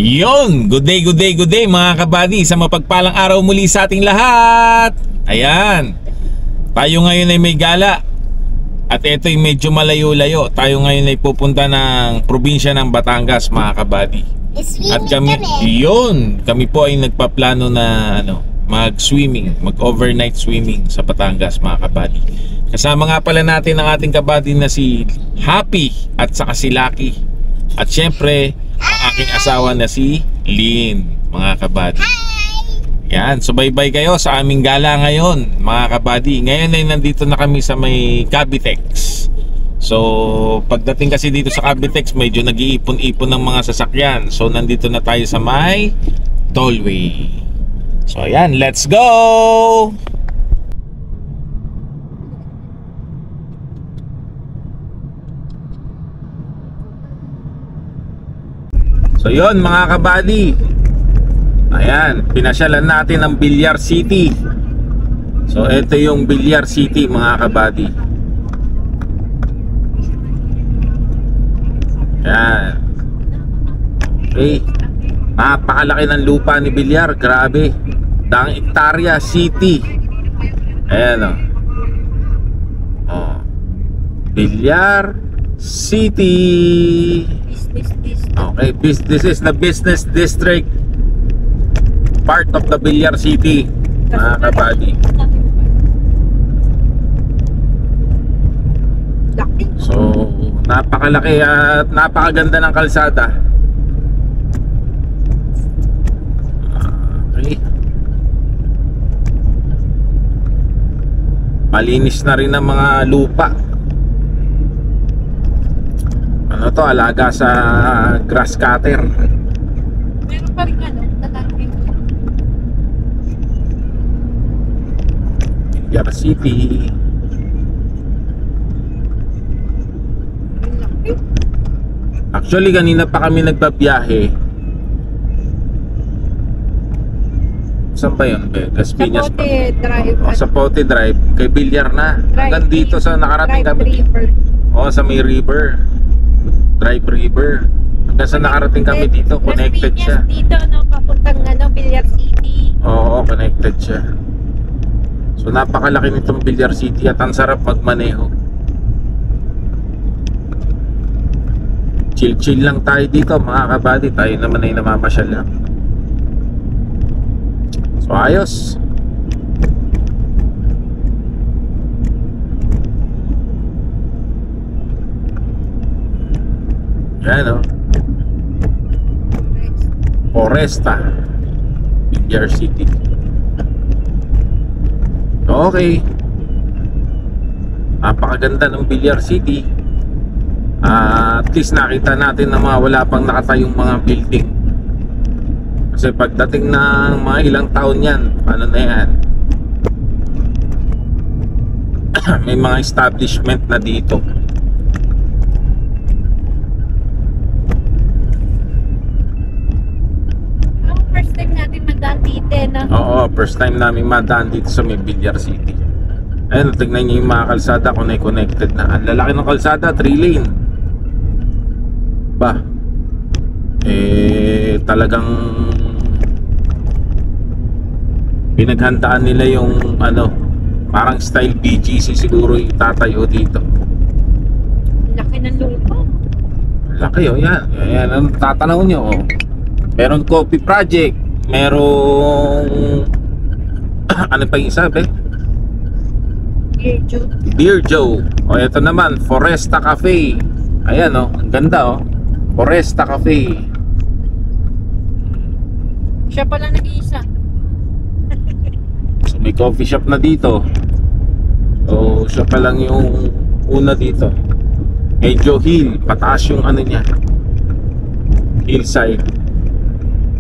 Yon, good day mga kabady, sa mapagpalang araw muli sa ating lahat. Ayan, tayo ngayon ay may gala. At ito'y medyo malayo-layo. Tayo ngayon ay pupunta ng probinsya ng Batangas mga kabady. At kami po ay nagpaplano na mag-swimming, mag-overnight swimming sa Batangas mga kabady. Kasama nga pala natin ang ating kabady na si Happy at saka si Lucky. At syempre ang aking asawa na si Lynn, mga kabady. Yan, subaybay kayo sa aming gala ngayon, mga kabady. Ngayon ay nandito na kami sa may Cavitex. So, pagdating kasi dito sa Cavitex, medyo nag-iipon-ipon ng mga sasakyan. So, nandito na tayo sa may tollway. So, ayan, let's go! So yon mga kabady, ayan, pinasyalan natin ang Villar City. So ito yung Villar City mga kabady. Ayan. Okay, napakalaki ng lupa ni Villar, grabe. Daang hektarya city. Ayan o. Villar City. Okay, this is the business district part of the Villar City, mga kabady. So, napakalaki at napakaganda ng kalsada. Okay. Malinis na rin ang mga lupa. Ano to, alaga sa grass cutter. Meron pa rin tatangin. Villar City. Actually, kanina pa kami nagbabiyahe. Saan ba yun? Las Piñas pa? Sa Pote Drive. Kay Villar na. Hanggang dito sa nakarating kami. Sa may river. Drive River. Hanggang sa nakarating kami dito, connected siya. Dito, papuntang Villar City. Oo, connected siya. So napakalaki nitong Villar City at ang sarap magmaneho. Chill-chill lang tayo dito mga kabady. Tayo naman ay namamasyal lang. So ayos. Yan Foresta, Villar City. Okay, napakaganda ng Villar City. At least nakita natin na wala pang nakatayong mga building. Kasi pagdating ng mga ilang taon yan, ano na yan, may mga establishment na dito. First time natin madaan dito, no? Oo, first time namin madaan dito sa may Villar City. Ayun, tignan nyo yung mga kalsada, connected na. Ang lalaki ng kalsada, 3 lane. Ba, talagang pinaghandaan nila yung Parang style BGC siguro yung tatayo dito. Laki ng lupa. Laki oh, yan. Yan ang tatanaw nyo oh. Meron coffee project, merong ano pa yung sabi? Virgil. Beer Joe. O ito naman, Foresta Cafe. Ayan oh, ang ganda oh. Foresta Cafe. Siya pala nag-iisa. So may coffee shop na dito. So siya pa lang yung una dito. Medyo hill, pataas yung ano niya. Hillside.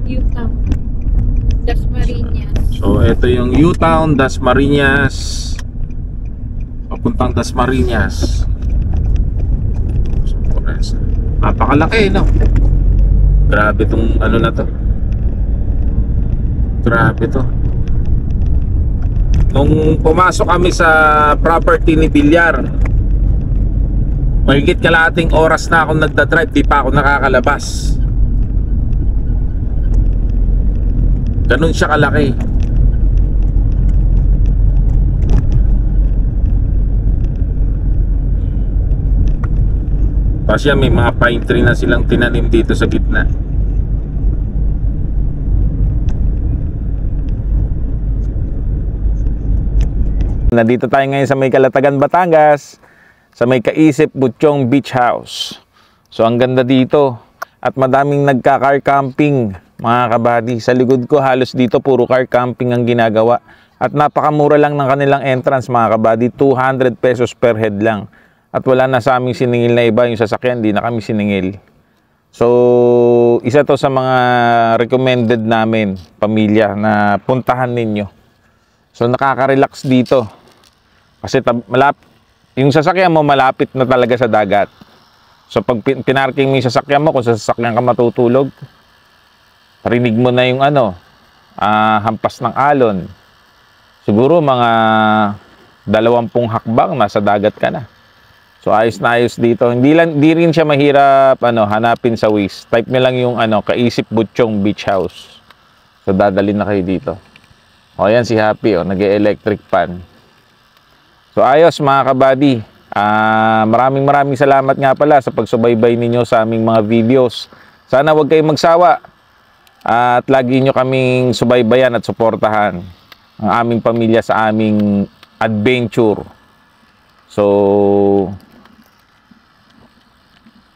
Utah. Dasmariñas. So ito yung U-Town, Dasmariñas. Papuntang Dasmariñas. Napakalaki no. Grabe tong ano na to. Grabe to. Nung pumasok kami sa property ni Villar, mahigit kalahating oras na akong nagdadrive, di pa ako nakakalabas. Ganun siya kalaki. Kasi may mga pine tree na silang tinanim dito sa gitna. Nandito tayo ngayon sa may Calatagan, Batangas, sa may Kaisip Butchong Beach House. So ang ganda dito at madaming nagka-car camping mga kabady. Sa likod ko halos dito puro car camping ang ginagawa. At napakamura lang ng kanilang entrance mga kabady, 200 pesos per head lang. At wala na sa aming siningil na iba, yung sasakyan, di na kami siningil. So, isa to sa mga recommended namin, pamilya, na puntahan ninyo. So, nakaka-relax dito. Kasi yung sasakyan mo malapit na talaga sa dagat. So, pag pinarking mo yung sasakyan mo, kung sa sasakyan ka matutulog, parinig mo na yung hampas ng alon. Siguro mga 20 hakbang, nasa dagat ka na. So ayos na ayos dito. Hindi rin siya mahirap hanapin sa Waze. Type niyo lang yung Kaisip Butchong Beach House. So dadalhin na kayo dito. O yan si Happy nag-electric pan. So ayos mga kabady. Maraming salamat nga pala sa pagsubaybay ninyo sa aming mga videos. Sana wag kayong magsawa. At lagi nyo kaming subaybayan at suportahan ang aming pamilya sa aming adventure. So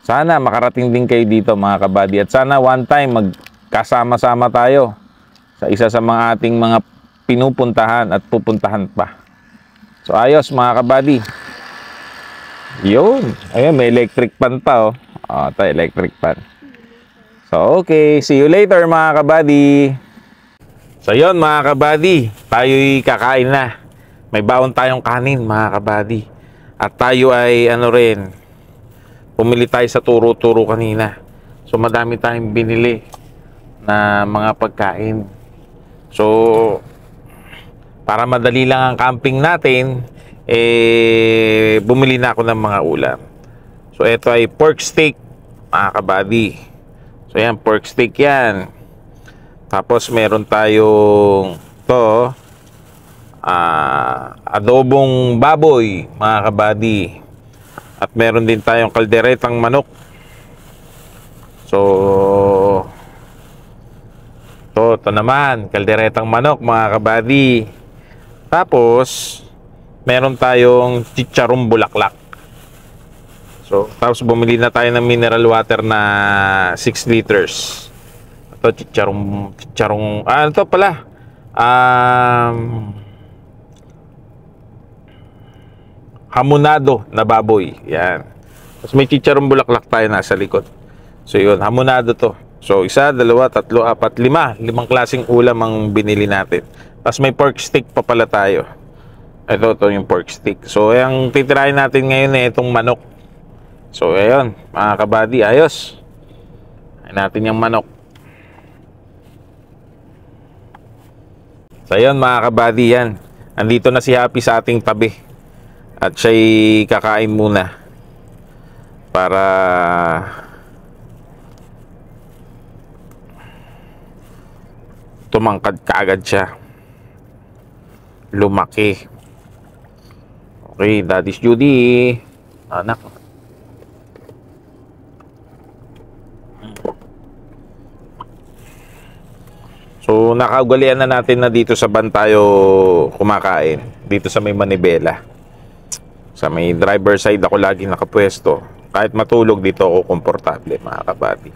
sana makarating din kayo dito mga kabady. At sana one time magkasama-sama tayo sa isa sa mga ating mga pinupuntahan at pupuntahan pa. So ayos mga kabady. Yun. Ayun, may electric pan pa ito electric pan. So okay, see you later mga kabady. So yun mga kabady, tayo'y kakain na. May baon tayong kanin mga kabady. At tayo ay pumili tayo sa turo-turo kanina. So madami tayong binili na mga pagkain. So para madali lang ang camping natin, bumili na ako ng mga ulam. So ito ay pork steak mga kabady. So yan, pork steak yan. Tapos meron tayong adobong baboy mga kabady. At meron din tayong kalderetang manok. So ito naman, kalderetang manok mga kabady. Tapos meron tayong chicharong bulaklak. So tapos bumili na tayo ng mineral water na 6 liters. Ito chicharong ito pala. Hamonado na baboy. Yan. Tapos may chicharong bulaklak tayo nasa likod. So yun, hamonado to. So 1, 2, 3, 4, 5. 5 klaseng ulam ang binili natin. Tapos may pork steak pa pala tayo. Ito yung pork steak. So ang titirahin natin ngayon itong manok. So ayun, mga kabady, ayos. Ayun natin yung manok. So ayun mga kabady, yan. Andito na si Happy sa ating tabi. At siya'y kakain muna para tumangkad kaagad siya. Lumaki. Okay, Daddy's Judy. Anak. So, nakaugalian na natin na dito sa van tayo kumakain. Dito sa may Manibela. Sa may driver side ako lagi nakapwesto. Kahit matulog dito ako komportable, mga kabady.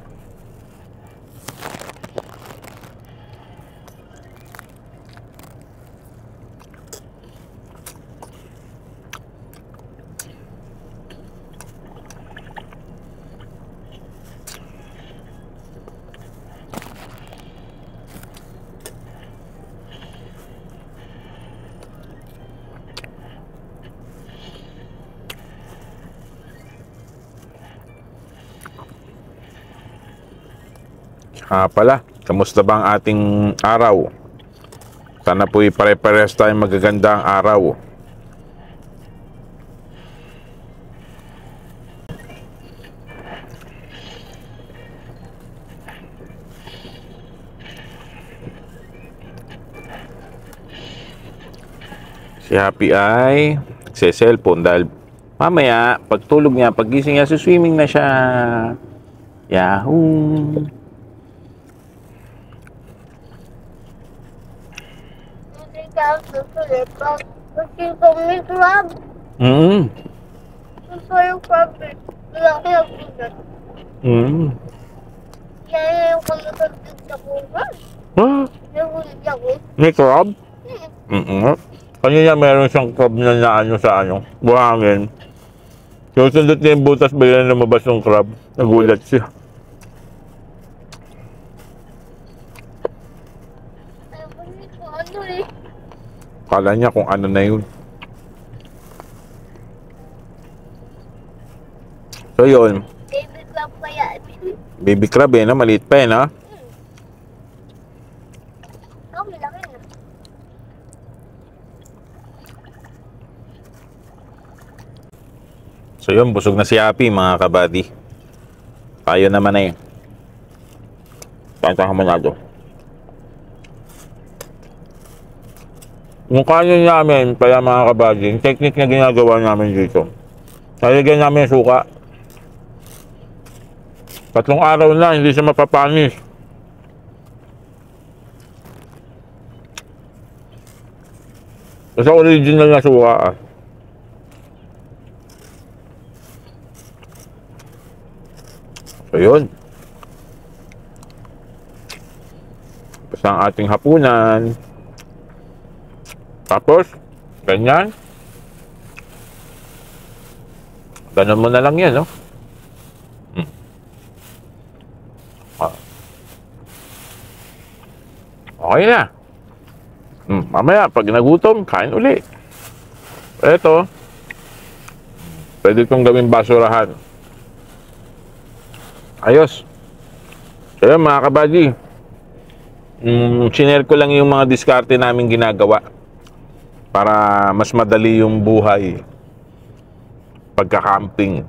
Pala, kamusta ba ang ating araw? Sana po'y pare-pares tayong magagandang araw. Si Happy ay nagse-cellphone dahil mamaya, pagtulog niya, paggising niya, swimming na siya. Yahoo! Kasi kung may crab, gusto yung crab eh. Malaki ang ugat. Kaya yung kamatagdag sa kugat. Nagulit ako. May crab? Kanina meron siyang crab na ano sa ano, buhangin. Susundot niya yung butas, bigla na lumabas yung crab. Nagulat siya. Ayaw ko ano eh. Kala niya kung ano na yun. So yun, Baby crab pa yan. baby crab eh, no? Maliit pa eh, no? Oh, malaki na. So yun, busog na si Happy, mga kabady. Tayo naman eh. Tantang hamanado. Yung kanin namin, kaya mga kabady, yung technique na ginagawa namin dito. Nalagyan namin yung suka. 3 araw na, hindi siya mapapanis. Kasi original na suka ah. So yun. Tapos ang ating hapunan. Tapos, ganyan. Ganun mo na lang yan, no? Okay na. Mamaya, pag nagutom, kain uli. Ito, pwede itong gawing basurahan. Ayos. So yun, mga kabady. Sinare ko lang yung mga diskarte namin ginagawa para mas madali yung buhay pagka-camping.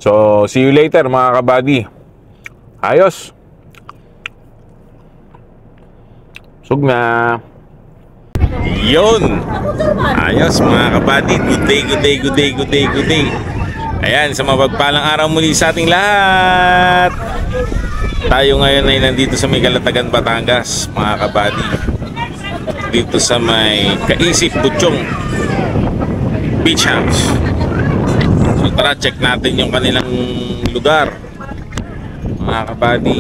So, see you later, mga kabady. Ayos. Sug na. Yun. Ayos, mga kabady. Good day, good day, good day, good day, good day. Ayan, sa mapagpalang araw muli sa ating lahat. Tayo ngayon ay nandito sa may Galatagan, Batangas, mga kabady. Dito sa may Kaisip Butchong Beach House. So tara, check natin yung kanilang lugar, mga kabady.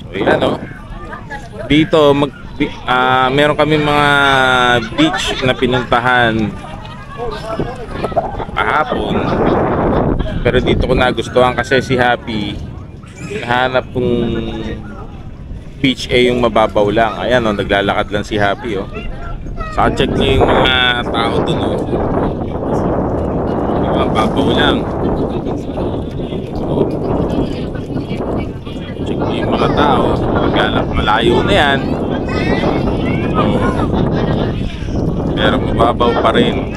So yan o. Dito meron kami mga beach na pinuntahan kahapon. Pero dito ko nagustuhan kasi si Happy hanap kong beach yung mababaw lang. Ayan o, naglalakad lang si Happy o. Saka check niyo yung mga tao dun o. Mababaw lang. Check niyo yung mga tao. Maglalak, malayo na yan. Pero mababaw pa rin.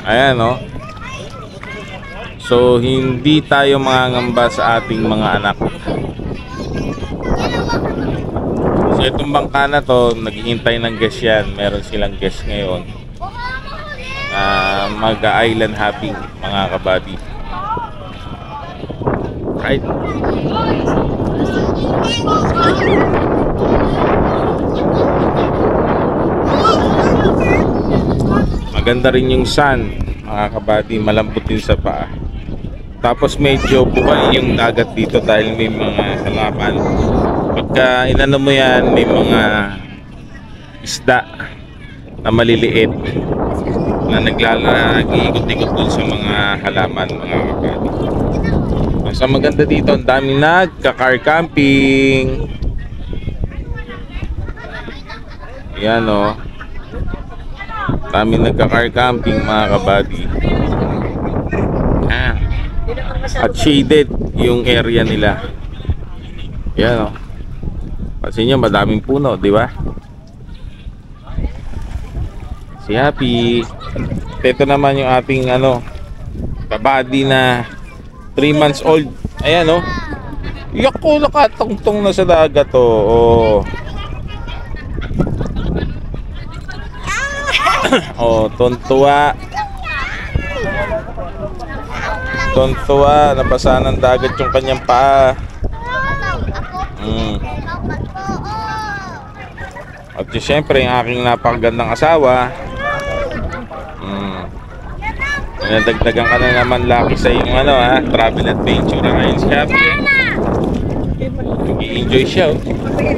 Ayan o. So hindi tayo mangangamba sa ating mga anak. So itong bangka na to, naghihintay ng guest yan. Meron silang guest ngayon na mag-island hopping, mga kabady. Right? Maganda rin yung sun, mga kabady, malambot din sa paa. Tapos medyo buhay yung dagat dito dahil may mga halaman. Pagka inano mo yan, may mga isda na maliliit na nag-iikot-ikot dun sa mga halaman, mga kabady. Sa maganda dito, ang daming nagka-car camping. Yan o. Daming nagka-car camping, mga kabady. At shaded yung area nila. Yan o. Pansin nyo, madaming puno, di ba? Si Happy. Ito naman yung ating kabady na 3 months old. Ayan o. Iyak ko, nakatungtong na sa dagat o. Oh, tontuwa. Tontuwa, nabasa ng dagat yung kanyang paa. At siyempre, yung aking napakagandang asawa. Nadagdagan ka na naman laki sa yung travel adventure. Ngayon si Happy. Nag-i-enjoy siya. Okay.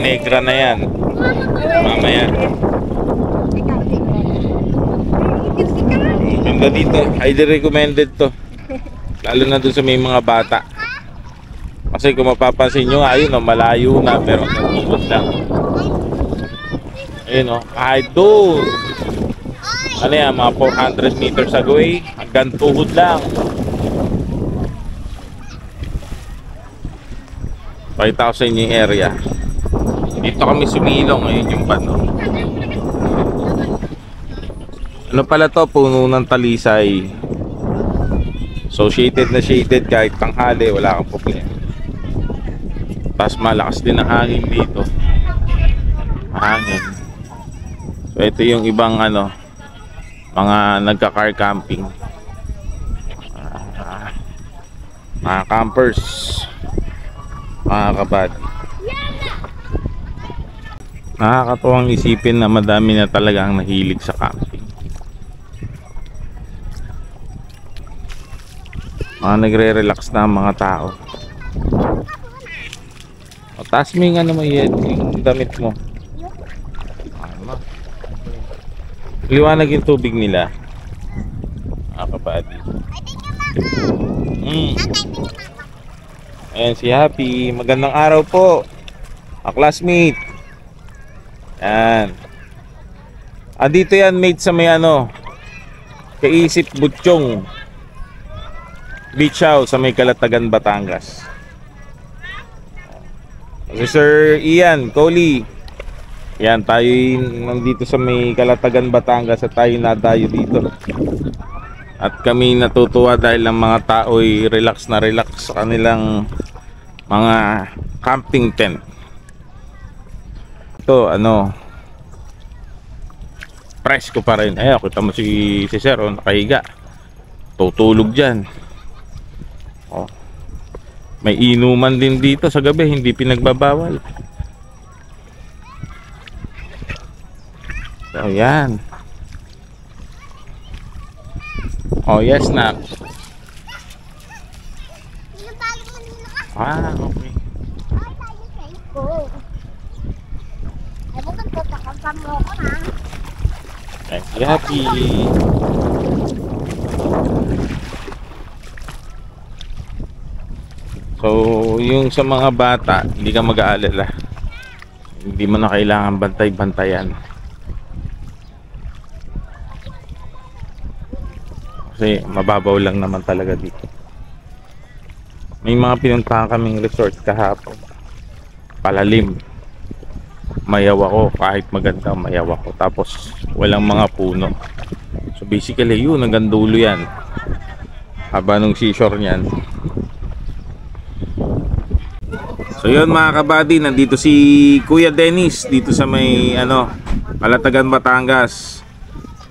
Negra na yan. Mamaya. Ganda dito. Highly recommended to. Lalo na dun sa may mga bata. Kasi kung mapapansin nyo, ayun malayo na pero nagtutod lang. Ayun kahit doon. Ano yan, mga 400 meters away, hanggang tuhod lang. 5,000 yung area. Dito kami sumilong, ngayon yung bano. Ano pala to, puno ng talisay. So shaded na shaded kahit tanghali, wala kang problema. Tapos malakas din ang hangin dito. Hangin. So ito yung ibang mga nagka-car camping, mga campers, mga kabady. Nakakatuwang isipin na madami na talagang nahilig sa camping. Mga nagre-relax na ang mga tao. O, taas mo yung yung damit mo. Liwanag yung tubig nila, mga kabady. Ayan si Happy. Magandang araw po, classmate. Yan. Dito yan mate sa may Kaisip Butchong Beach House sa may Calatagan, Batangas. Si Sir Ian Coley. Yan, tayo nandito sa may Calatagan, Batangas at tayo nadayo dito. At kami natutuwa dahil ang mga tao ay relax na relax sa kanilang mga camping tent. Ito, presko pa rin. Ay, kita mo si Sir, nakahiga. Tutulog dyan. May inuman din dito sa gabi, hindi pinagbabawal. So, yan. Oh, yes, Nak. Okay. Ay, Happy. So, yung sa mga bata, hindi ka mag-aalala. Hindi mo na kailangan bantay-bantayan. Kasi mababaw lang naman talaga dito. May mga pinuntahan kaming resort kahapon. Palalim. Mayaw ako, kahit maganda mayaw ako. Tapos walang mga puno. So basically yun, hanggang dulo yan. Haba nung seashore niyan. So yun mga kabady, nandito si Kuya Dennis dito sa may Kalatagan, Batangas.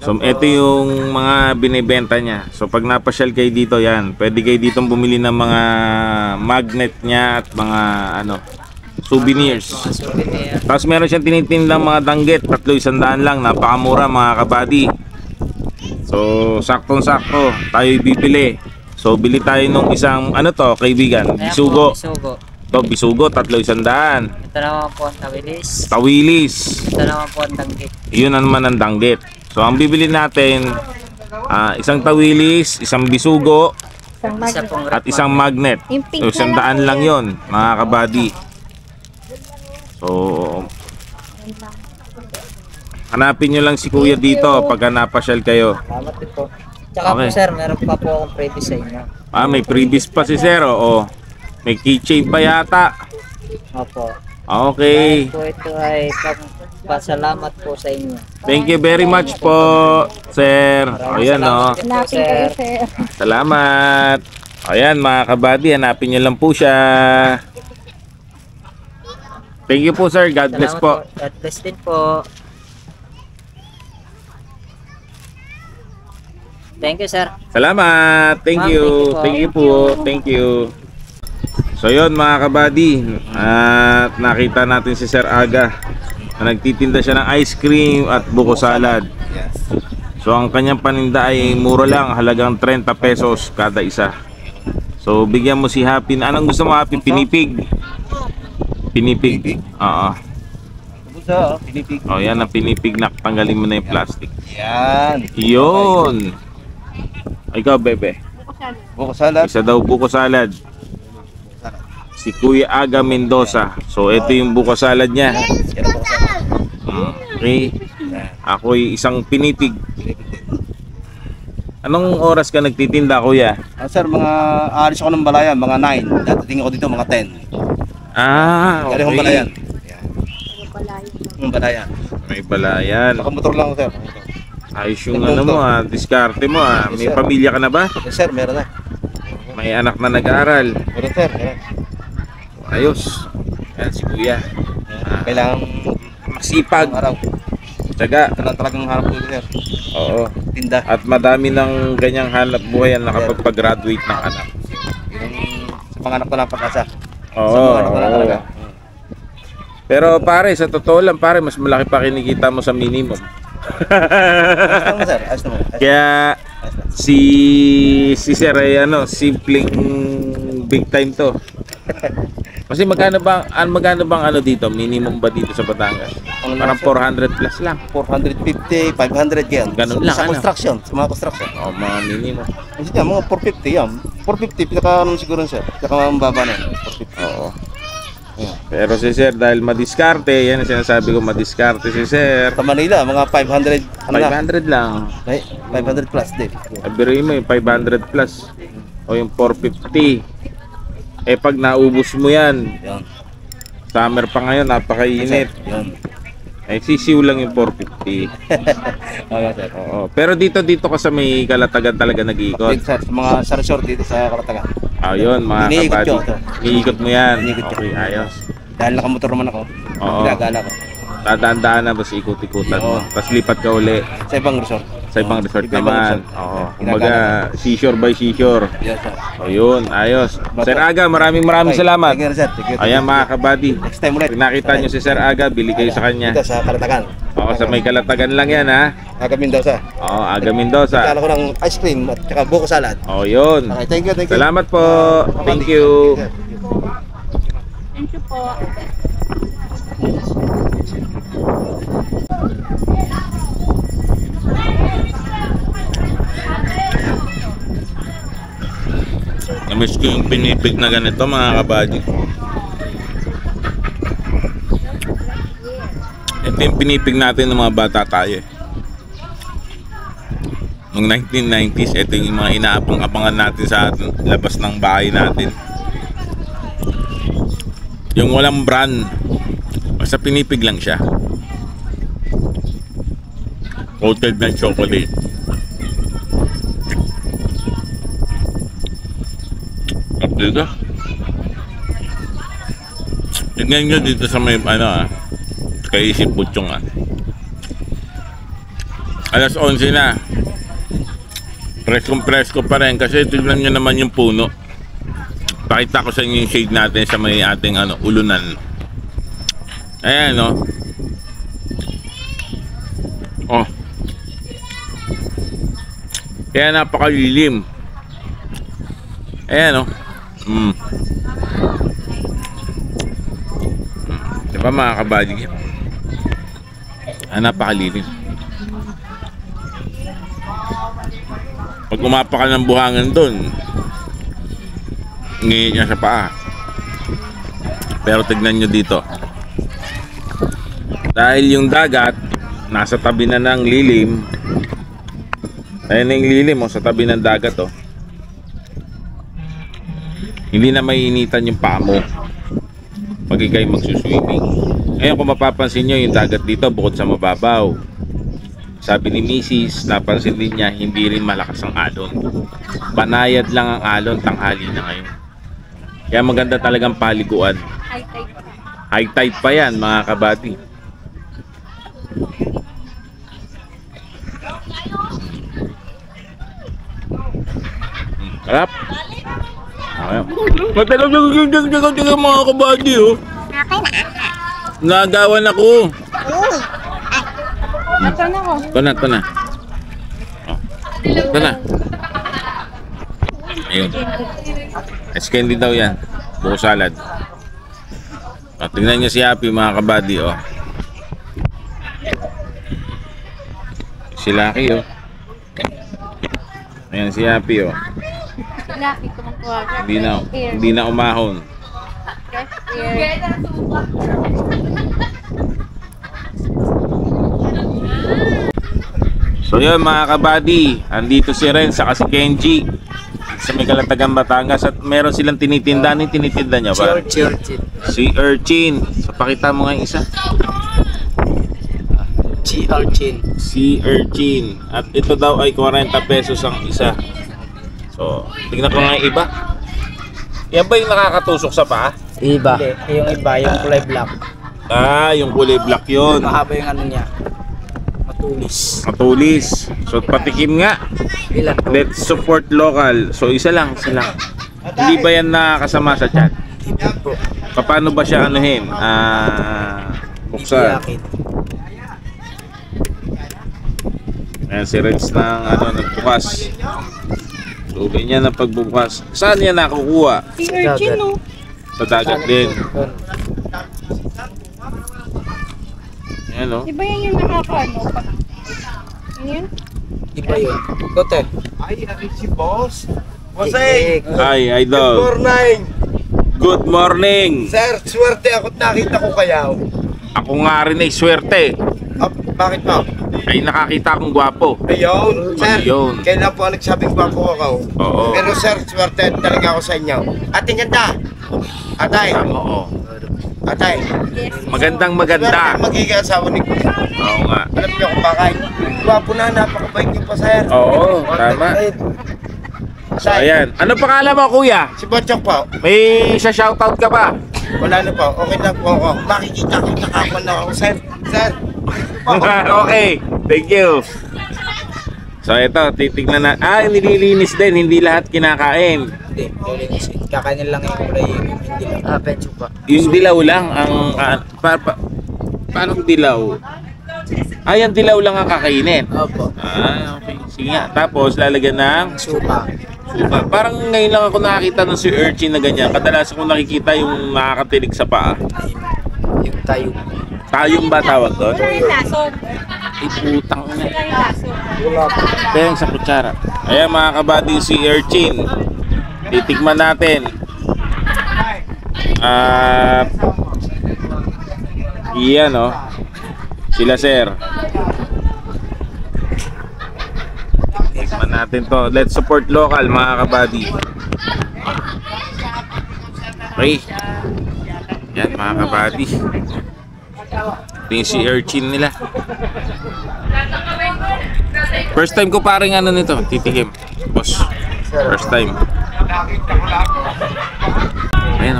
So ito yung mga binibenta niya. So pag napasyal kayo dito, yan, pwede kayo ditong bumili ng mga magnet niya at mga souvenirs. Tapos meron siyang tinitindang mga danggit, 300 lang, napakamura mga kabady. So saktong-sakto tayo bibili. So bili tayo nung isang kaibigan, bisugo. Ito, bisugo, 300. Ito naman po ang tawilis. Tawilis. Ito naman po ang danggit. Yun naman ang danggit. So ang bibili natin, isang tawilis, isang bisugo, Isa pong at isang magnet. Yung pink So 100 lang yun mga kabady. So hanapin nyo lang si Kuya dito pagka napasyal kayo. Salamat din po. Tsaka Okay. po sir, meron pa po akong previous sa inyo. May freebies pa si Sir, oo. May keychain pa yata. Opo. Okay. Dahil po ito ay pasalamat po sa inyo. Thank you very much po, Sir. Ayan, no. Salamat po, sir. Salamat. Ayan, mga kabady, hanapin nyo lang po siya. Thank you po, Sir. God bless Salamat po. God bless din po. Thank you, sir. Salamat. Thank Ma'am, you. thank Thank you you po. Thank you. So yun mga kabady, at nakita natin si Sir Aga na nagtitinda siya ng ice cream at buko salad. So ang kanyang paninda ay mura lang, halagang 30 pesos kada isa. So bigyan mo si Happy. Anong gusto mo, Happy? Pinipig? Pinipig? Oo. Pinipig. O yan ang pinipig na, tanggalin mo na yung plastic. Yan. Yun. Ikaw, bebe. Buko salad. Isa daw buko salad. Si Kuya Aga Mendoza. So ito yung buko salad niya. Yan ang buko salad. Okay. Ako'y isang pinipig. Anong oras ka nagtitinda, Kuya? Sir, aalis ako ng Balayan, mga 9. Dadating ako dito, mga 10. Okay. Galing akong Balayan. Yung Balayan. May balayan. Nakamotor lang ako, sir. Ayos yung mo diskarte mo May Yes, sir. pamilya ka na ba? Yes, sir, meron na. May anak na nag-aaral. Meron, sir. Meron. Ayos. Yan si Kuya. Kailangan Masipag. araw. Tsaga. Ito lang talagang harap ko, sir. Oo. Tinda. At madami ng ganyang hanap buhay ang nakapagpag-graduate ng anak. Yung sa mga anak ko lang pag-asa. Oo. Sa mga anak ko lang talaga. Pero pare, sa totoo lang pare, mas malaki pa kinikita mo sa minimum. Ayos naman, sir. Ayos naman. Kaya si Sir ay simpleng big time to. Kasi magkano bang dito? Minimum ba dito sa Batangas? Parang 400 plus lang. 450, 500 yan. Ganun lang, Sa ano? construction, sa mga construction. O mga minimum. Kasi yan, mga 450 yan. 450, pinaka siguro, sir. Pinaka mababa na yan. 450. Oo. Pero si Sir, dahil madiskarte, yan ang sinasabi ko, madiskarte si Sir. Sa Manila, mga 500, 500 lang. Ay, 500 plus din. Sabihin mo yung 500 plus o yung 450. Pag naubos mo yan, Yan. summer pa ngayon, napakainit. Yan. Sisiw lang yung 450. Okay, sir. Oo. Pero dito ka sa may Kalatagan talaga nag-iikot. Dito, sir, sa mga sa resort dito sa Kalatagan. Yun mga Iniikot kabady. ko ito. Iniikot mo yan. Iniikot ko. Okay, ayos. Dahil nakamotor naman ako, Oo. ginagala ko. Dadaan-daan na, tapos ikot-ikutan mo. Oo. Tapos lipat ka uli Sa ibang resort. sa ibang resort Ibang naman. resort. Oo. Ginagala Kumbaga, seashore by seashore. Yan, sir. O yun, ayos. Sir Aga, maraming Okay. salamat. Thank you, sir. Thank you. Ayan mga kabady. Next time ulit. Pag nakita nyo si Sir Aga, bili kayo sa kanya. Dito sa Kalatagan. Oo, sa may Kalatagan lang yan ha. Aga Mendoza. Oo, Aga Mendoza. Kala ko ng ice cream at saka buko salad. O yun. Okay, thank you, thank you. Salamat po. Thank you. Thank you po. Namiss ko yung pinipig na ganito mga kabady. Ito yung pinipig natin ng mga bata tayo. Noong 1990s, ito yung mga inaabang-abangan natin sa labas ng bahay natin. Yung walang brand, basta pinipig lang siya. Coated na chocolate. At dito. Tignan nyo dito sa may kay Isip Butchong Alas 11 na. Presko pa rin kasi tignan nyo naman yung puno. Pakita ko sa inyo yung shade natin sa may ating ulunan. Ayan oh. Kaya napakalilim. Ayan Diba mga kabady? Napakalilim. Pag umapa ka ng buhangan doon, ngingit niya sa paa. Pero tignan nyo dito. Dahil yung dagat nasa tabi na ng lilim. Ayan na yung lilim sa tabi ng dagat Hindi na maiinitan yung paa mo pag ikay magsuswimming. Ngayon kung mapapansin nyo yung dagat dito bukod sa mababaw, sabi ni Mrs. napansin din niya hindi rin malakas ang alon. Banayad lang ang alon, tanghali na ngayon. Kaya maganda talagang paliguan. High tide pa yan mga kabady. Harap. Matalag mga kabady Nagawan ako. Ito na ko. Ito na. Ito na. Ayun. Ice candy daw yan. Buko salad. Tingnan nyo si Happy mga kabady Si Lucky Ayan si Happy Lucky ko ng tuwaga. Hindi na umahon. So yun mga kabady, andito si Ren saka si Kenji sa may Kalatagan, Batangas at meron silang tinitinda. Ano yung tinitinda niya ba? Si Urchin. So pakita mo nga yung isa. Si Urchin. At ito daw ay 40 pesos ang isa. So tignan ko nga yung iba. Yan ba yung nakakatusok sa paa? Iba. Yung iba, yung kulay black. Yung kulay black yun. Mahaba yung niya. Matulis. So patikim nga. Let's support local. So isa lang. Hindi ba yan nakakasama sa chat? Paano ba siya buksan? Ayan si Reds ng nagbukas. So ganyan ang pagbubukas. Saan yan nakukuha? Si Urchin Sa dagat din. Ayan Iba yan yung nakakaano. Ano yun? Iba yun. Kote. Ay, si boss. Jose! Hi, idol. Good morning. Sir, swerte ako nakita ko kayaw. Ako nga rin ay swerte. Bakit po? Ay nakakita akong gwapo. Ayun, sir. Ayun. Kailan po nagsabing gwapo ako? Oo. Pero sir, swerte talaga ako sa inyo. Ating ganda. Atay. Oo. Atay. Magandang maganda. Swerte magiging asawa ni Kuya. Oo nga. Alam niyo kung bakit? Gwapo na, napakabait niyo pa, sir. Oo, tama. So ayan. Ano pangalan mo kuya? Si Botchok po. May shoutout ka ba? Wala na po. Okay na po ako. Makikita ko nakakuha na ako, sir. Sir. Okay. Thank you. So ito, titignan na. Nililinis din. Hindi lahat kinakain. Hindi, nililinis. Kakainin lang yung kulay yung dilaw. Petso pa. Yung dilaw lang ang paano dilaw? Yung dilaw lang ang kakainin. Opo. Okay. Sige nga. Tapos lalagyan ng Suka. Parang ngayon lang ako nakakita ng si Urchin na ganyan. Kadalasan ko nakikita yung nakakatilig sa paa. Yung tayo. Tayong ba tawag doon? Sila yung lason. Putang na. Sila yung lason. Kaya sa kutsara. Ayan mga kabady si Urchin. Titikman natin. Iyan sila sir. Tikman natin to. Let's support local mga kabady. Okay. Yan mga kabady. Ito yung si Urchin nila. First time ko paring nito. Titikim. Boss. First time. Ayan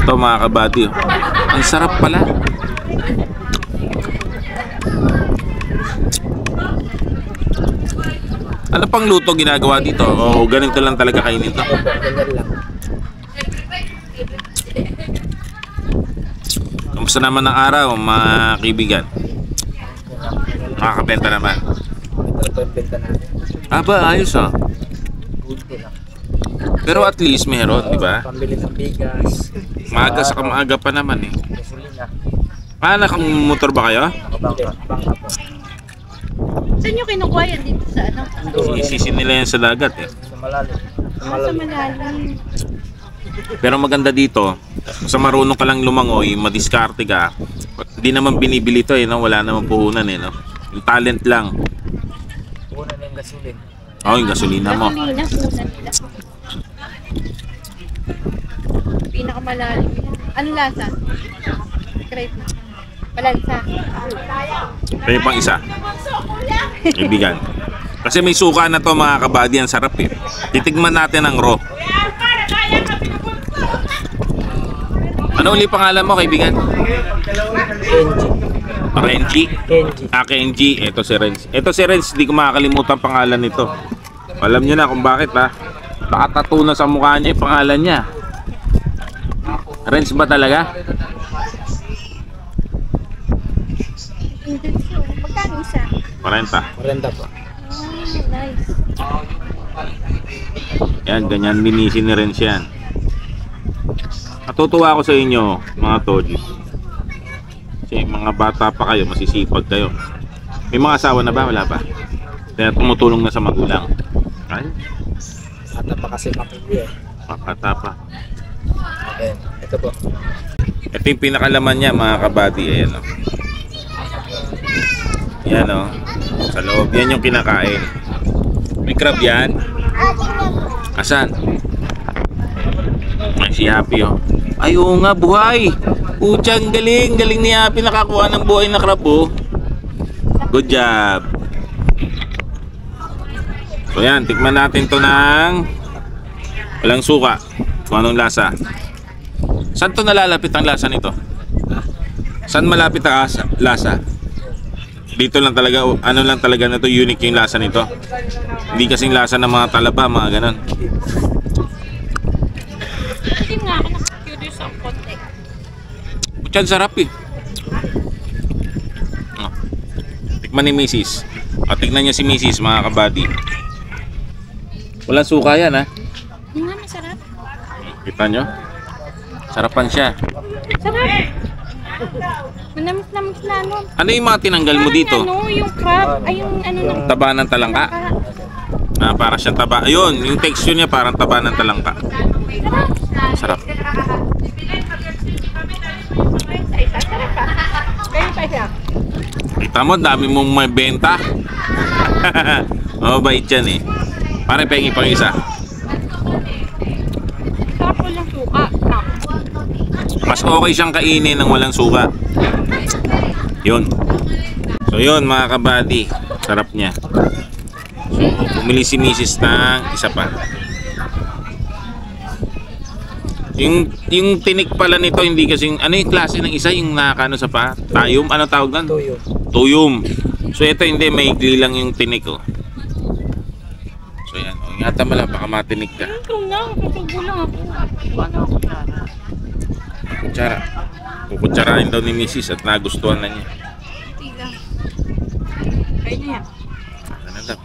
Ito mga kabady Ang sarap pala. Ano pang luto ginagawa dito? O ganito lang talaga kainin to? Ganyan lang. Kamusta naman ang araw, mga kaibigan? Makakabenta naman. Ito po yung benta natin. Aba, ayos ah. Gusto lang. Pero at least meron, di ba? Pambili ng bigas. Maaga sa maaga pa naman eh. Gasolina. Nakamotor ba kayo? Bangka po. Saan nyo kinukuha yan dito sa ano? Isisi nila yan sa dagat eh. Sa malalim. Sa Sa malalim. malalim. Pero maganda dito, sa marunong ka lang lumangoy, madiskarte ka. Hindi naman binibili to eh, no? Wala naman puhunan eh, no? Yung talent lang. Una na yung gasolin. Oh, yung gasolina mo. Gasolina, kunan nila. Pinakamalalim yan. Ano lasa? Crepe na. Malansa. Kaya pang isa. Ibigan. Kasi may suka na to mga kabady, ang sarap eh. Titigman natin ang raw. Ano uli pangalan mo, kaibigan? Kenji. Renji? Kenji. Ito si Renz. Ito si Renz, di ko makakalimutan pangalan nito. Alam nyo na kung bakit ha. Nakatattoo na sa mukha niya yung pangalan niya. Renz ba talaga? Intenso. Magkano isa? 40. Marenda po. Nice. Yan, ganyan linisin ni Renz yan. Natutuwa ako sa inyo, mga Toji. Kasi mga bata pa kayo, masisipag kayo. May mga asawa na ba? Wala pa. Kaya tumutulong na sa magulang. Ay, Bata pa kasi pamilya. bata pa. Okay. Ito po. Ito yung pinakalaman niya, mga kabady. Ayan o. Yan o. Sa loob, yan yung kinakain. May crab yan. Asan? Ay, si Happy o. Ay, oo nga, buhay. Puchang galing. Galing ni Happy nakakuha ng buhay na crab o. Good job. So yan, tikman natin to ng walang suka. Kung anong lasa. Saan to nalalapit ang lasa nito? Saan malapit ang lasa? Dito lang talaga, ano lang talaga na to, unique yung lasa nito. Hindi kasing lasa ng mga talaba, mga ganon. Hindi nga ako nakakurious ang konti. Puchan, sarap eh. Oh. Tikman ni Mrs. O, tignan niya si Mrs. mga kabady. Walang suka yan ha. Yung nga, masarap. Kita nyo? Sarapan siya. Sarap. Manamis-namis na ano. Ano yung mga tinanggal mo dito? Ano, yung crab. Ay, yung ano ng Taba ng talangka? Para siyang taba. Ayun, yung texture niya parang taba ng talangka. Sarap. Kita mo, dami mong may benta. Mabait yan eh. Pare, pengi pang isa. sarap ko lang suka. Mas okay siyang kainin ng walang suka. Yun. So yun mga kabady. Sarap niya. Bumili si Mrs. ng isa pa. Yung tinik pala nito hindi kasing ano yung klase ng isa yung nakakano sa pa? Tayum? Ano tawag doon? Tuyo. Tuyum. So ito hindi, maigli lang yung tinik oh. So yan, oh, ingatan mo lang baka matinik ka. Ito na, katubo lang ako. Paano ako na? Kutsara. Kukutsarain daw ni Mrs. at nagustuhan na niya. Tila. Kaya niya. Ano daw?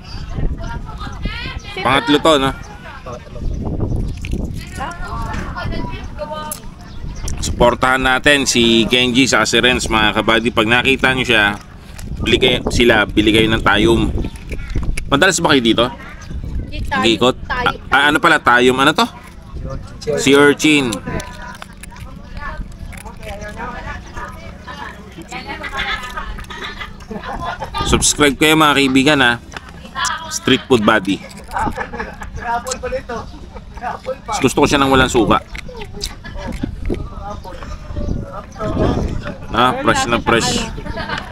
Pangatlo to, no? Suportahan natin si Kenji sa si Renz mga kabady. Pag nakita nyo siya, bili kayo ng tayum. Madalas ba kayo dito? Nag-iikot? Ano pala tayum? Ano to? Si urchin. Subscribe kayo mga kaibigan ha. Street Food Buddy. Mas gusto ko siya ng walang suka. Fresh na fresh.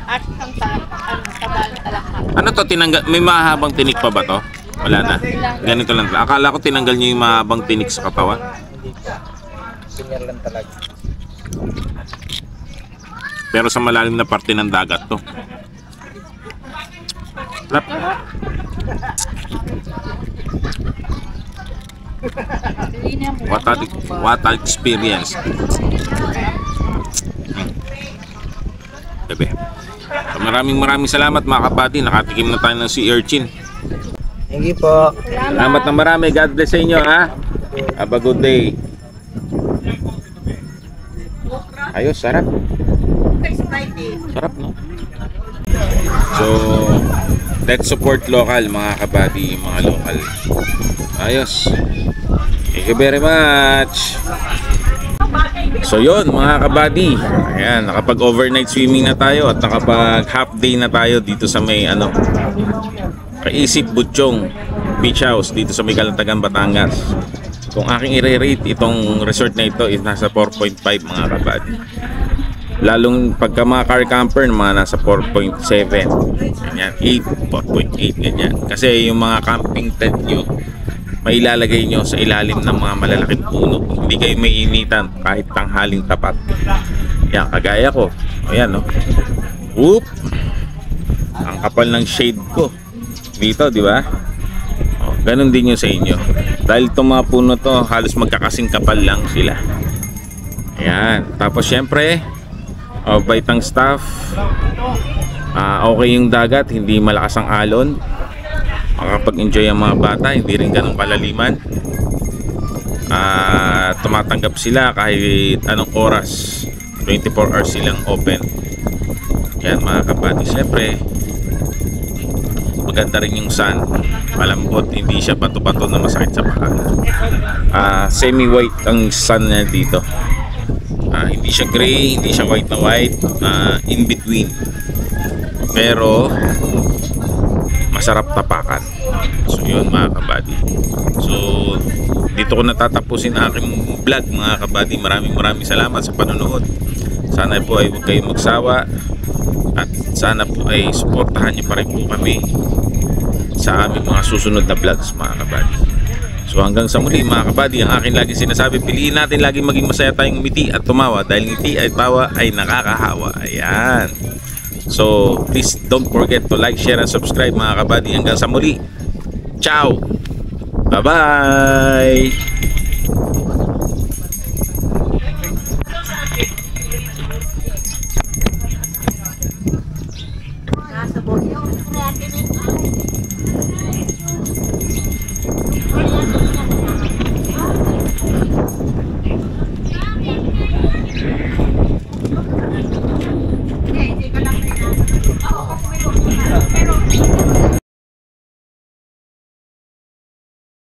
At ang taba ng talakma. Ano to tinanggal? May mahabang tinik pa ba to? Wala na. Ganito lang. Akala ko tinanggal niyo yung mahabang tinik sa katawan. Pinyar lang talaga. Pero sa malalim na parte ng dagat to. Sarap. What an experience. Bebe. So, maraming salamat mga kabady. Nakatikim na tayo ng sea urchin. Thank you po. Salamat na marami. God bless sa inyo, ha. Have a good day. Ayos, sarap. Sarap, no? So, let's support local mga kabady, mga local. Ayos. Thank you very much. So yun mga kabady, ayan, nakapag overnight swimming na tayo at nakapag half day na tayo dito sa may Kaisip Butchong Beach House dito sa may Calatagan, Batangas. Kung aking i-rate itong resort na ito is nasa 4.5 mga kabady. Lalong pagka mga car camper mga nasa 4.7, ganyan, 8, 4.8 ganyan. Kasi yung mga camping tent nyo may ilalagay nyo sa ilalim ng mga malalaking puno. Hindi kayo may initan kahit tanghaling tapat. Yan, kagaya ko. Ayan, no? Whoop! Ang kapal ng shade ko dito, di ba? O, ganun din yun sa inyo. Dahil itong mga puno to, halos magkakasing kapal lang sila. Ayan. Tapos syempre, bait ang staff. Okay yung dagat, hindi malakas ang alon. Makakapag-enjoy ang mga bata, hindi rin ganun kalaliman. Tumatanggap sila kahit anong oras, 24 hours silang open. Yan mga kabady. Siyempre maganda rin yung sun, malambot, hindi siya bato-bato na masakit sa paa. Semi-white ang sun na dito. Hindi siya gray, hindi siya white na white, in between. Pero masarap tapakan. So yun mga kabady. So dito ko natatapusin ang aking vlog mga kabady. Maraming salamat sa panonood. Sana po ay huwag kayong magsawa. At sana po ay suportahan niyo pa rin po kami sa aming mga susunod na vlogs mga kabady. So hanggang sa muli mga kabady, ang akin lagi sinasabi, piliin natin lagi maging masaya tayong ngumiti at tumawa. Dahil ngiti at tawa ay nakakahawa. Ayan. So please don't forget to like, share, and subscribe mga kabady. Hanggang sa muli. Ciao! Bye-bye!